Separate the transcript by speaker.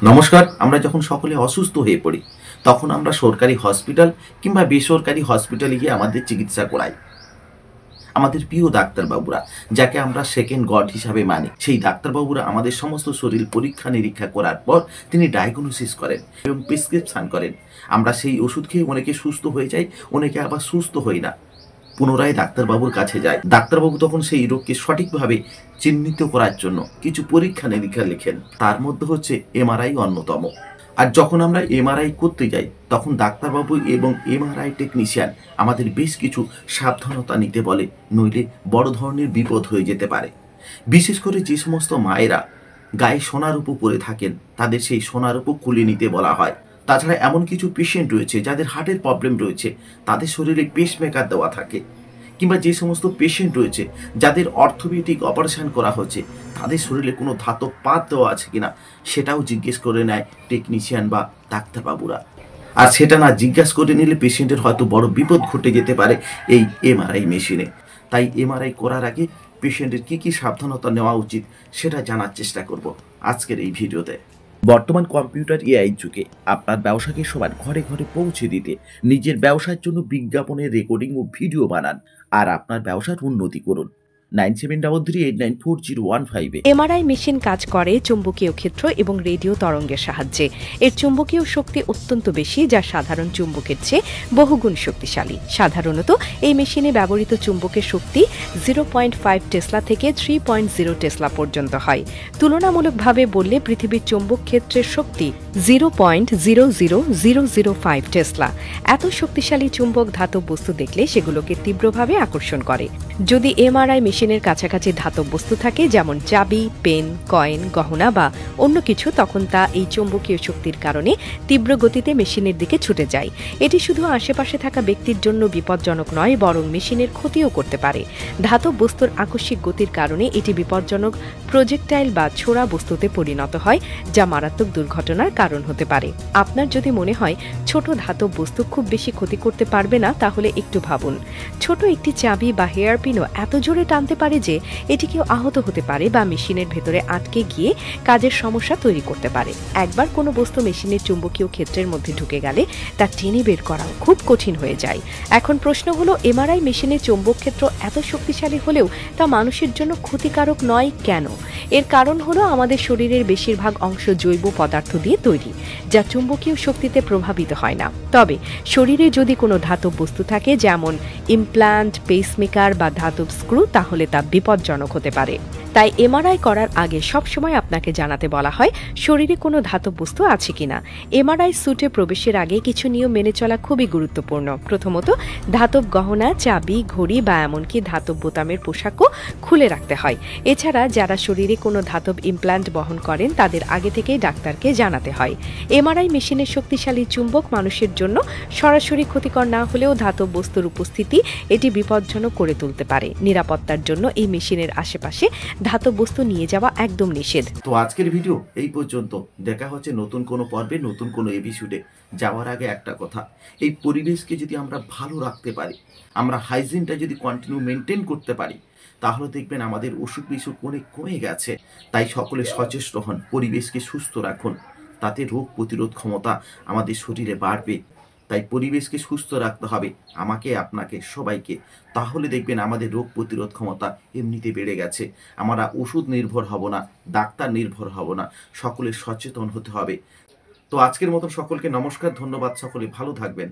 Speaker 1: নমস্কার। আমরা যখন সকলে অসুস্থ হয়ে পড়ি তখন আমরা সরকারি হসপিটাল কিংবা বেসরকারি হসপিটালে গিয়ে আমাদের চিকিৎসা করাই। আমাদের প্রিয় ডাক্তারবাবুরা, যাকে আমরা সেকেন্ড গড হিসাবে মানি, সেই ডাক্তারবাবুরা আমাদের সমস্ত শরীর পরীক্ষা নিরীক্ষা করার পর তিনি ডায়াগনোসিস করেন এবং প্রেসক্রিপশন করেন। আমরা সেই ওষুধ খেয়ে অনেকে সুস্থ হয়ে যাই, অনেকে আবার সুস্থ হই না, পুনরায় ডাক্তারবাবুর কাছে যায়। ডাক্তারবাবু তখন সেই রোগকে সঠিকভাবে চিহ্নিত করার জন্য কিছু পরীক্ষা নিরীক্ষা লেখেন, তার মধ্যে হচ্ছে এমআরআই অন্যতম। আর যখন আমরা এমআরআই করতে যাই তখন ডাক্তারবাবু এবং এমআরআই টেকনিশিয়ান আমাদের বেশ কিছু সাবধানতা নিতে বলে, নইলে বড় ধরনের বিপদ হয়ে যেতে পারে। বিশেষ করে যে সমস্ত মায়েরা গায়ে সোনারূপো পরে থাকেন তাদের সেই সোনারূপো খুলে নিতে বলা হয়। তাছাড়া এমন কিছু পেশেন্ট রয়েছে যাদের হার্টের প্রবলেম রয়েছে, তাদের শরীরে পেসমেকার দেওয়া থাকে, কিংবা যে সমস্ত পেশেন্ট রয়েছে যাদের অর্থোপেডিক অপারেশন করা হচ্ছে তাদের শরীরে কোনো ধাতব পাত দেওয়া আছে কিনা সেটাও জিজ্ঞেস করে নেয় টেকনিশিয়ান বা ডাক্তারবাবুরা। আর সেটা না জিজ্ঞাসা করে নিলে পেশেন্টের হয়তো বড় বিপদ ঘটে যেতে পারে এই এমআরআই মেশিনে। তাই এমআরআই করার আগে পেশেন্টের কী কী সাবধানতা নেওয়া উচিত সেটা জানার চেষ্টা করব আজকের এই ভিডিওতে। বর্তমান কম্পিউটার এআই যুগে আপনার ব্যবসাকে সবার ঘরে ঘরে পৌঁছে দিতে নিজের ব্যবসার জন্য বিজ্ঞাপনের রেকর্ডিং ও ভিডিও বানান আর আপনার ব্যবসার উন্নতি করুন। 9733894015
Speaker 2: এমআরআই মেশিন কাজ করে চুম্বকীয় ক্ষেত্র এবং রেডিও তরঙ্গের সাহায্যে। এর চুম্বকীয় শক্তি অত্যন্ত বেশি, যা সাধারণ চুম্বকের চেয়ে বহুগুণ শক্তিশালী। সাধারণত এই মেশিনে ব্যবহৃত চুম্বকের শক্তি 0.5 টেসলা থেকে 3.0 টেসলা পর্যন্ত হয়। তুলনামূলকভাবে বললে পৃথিবীর চুম্বক ক্ষেত্রের শক্তি 0.00005 টেসলা। এত শক্তিশালী চুম্বক ধাতব বস্তু দেখলে সেগুলোকে তীব্রভাবে আকর্ষণ করে। যদি এমআরআই মেশিনের কাছাকাছি ধাতব বস্তু থাকে, যেমন চাবি, পেন, কয়েন, গহনা বা অন্য কিছু, তখন তা এই চৌম্বকীয় শক্তির কারণে তীব্র গতিতে মেশিনের দিকে ছুটে যায়। এটি শুধু আশেপাশে থাকা ব্যক্তির জন্য বিপজ্জনক নয়, বরং মেশিনের ক্ষতিও করতে পারে। ধাতব বস্তুর আকস্মিক গতির কারণে এটি বিপজ্জনক প্রজেক্টাইল বা ছোড়া বস্তুতে পরিণত হয়, যা মারাত্মক দুর্ঘটনার কারণ হতে পারে। আপনার যদি মনে হয় ছোট ধাতব বস্তু খুব বেশি ক্ষতি করতে পারবে না, তাহলে একটু ভাবুন। ছোট একটি চাবি বা হেয়ার পিনও এত জোরে টানতে পারে যে এটি কেউ আহত হতে পারে বা মেশিনের ভেতরে আটকে গিয়ে কাজের সমস্যা তৈরি করতে পারে। একবার কোনো বস্তু মেশিনের চুম্বকীয় ক্ষেত্রের মধ্যে ঢুকে গেলে তা টেনে বের করাও খুব কঠিন হয়ে যায়। এখন প্রশ্ন হলো, এমআরআই মেশিনের চৌম্বক ক্ষেত্র এত শক্তিশালী হলেও তা মানুষের জন্য ক্ষতিকারক নয় কেন? এর কারণ হলো আমাদের শরীরের বেশিরভাগ অংশ জৈব পদার্থ দিয়ে তৈরি, যা চুম্বকীয় শক্তিতে প্রভাবিত হয় না। তবে শরীরে যদি কোনো ধাতব বস্তু থাকে, যেমন ইমপ্ল্যান্ট, পেসমেকার বা ধাতব স্ক্রু, তাহলে তা বিপজ্জনক হতে পারে। তাই এমআরআই করার আগে সবসময় আপনাকে জানাতে বলা হয় শরীরে কোনো ধাতব বস্তু আছে কিনা। এমআরআই স্যুটে প্রবেশের আগে কিছু নিয়ম মেনে চলা খুবই গুরুত্বপূর্ণ। প্রথমত, ধাতব গহনা, চাবি, ঘড়ি বা এমনকি ধাতব বোতামের পোশাকও খুলে রাখতে হয়। এছাড়া যারা শরীরে কোনো ধাতব ইমপ্ল্যান্ট বহন করেন তাদের আগে থেকেই ডাক্তারকে জানাতে হয়। এমআরআই মেশিনের শক্তিশালী চুম্বক মানুষের জন্য সরাসরি ক্ষতিকর না হলেও ধাতব বস্তুর উপস্থিতি এটি বিপজ্জনক করে তুলতে পারে। নিরাপত্তার জন্য এই মেশিনের আশেপাশে ধাতব বস্তু নিয়ে যাওয়া একদম নিষেধ।
Speaker 1: তো আজকের ভিডিও এই পর্যন্ত। দেখা হচ্ছে নতুন কোনো পর্বে, নতুন কোনো এপিসোডে। যাওয়ার আগে একটা কথা, এই পরিবেশকে যদি আমরা ভালো রাখতে পারি, আমরা হাইজিনটা যদি কন্টিনিউ মেনটেন করতে পারি, তাহলে দেখবেন আমাদের অসুখ বিসুখ অনেক কমে গেছে। তাই সকলে সচেষ্ট হন, পরিবেশকে সুস্থ রাখুন, তাতে রোগ প্রতিরোধ ক্ষমতা আমাদের শরীরে বাড়বে। তাই পরিবেশকে সুস্থ রাখতে হবে আমাকে, আপনাকে, সবাইকে। তাহলে দেখবেন আমাদের রোগ প্রতিরোধ ক্ষমতা এমনিতে বেড়ে গেছে। আমরা ওষুধ নির্ভর হব না, ডাক্তার নির্ভর হব না, সকলে সচেতন হতে হবে। তো আজকের মতন সকলকে নমস্কার, ধন্যবাদ, সকলে ভালো থাকবেন।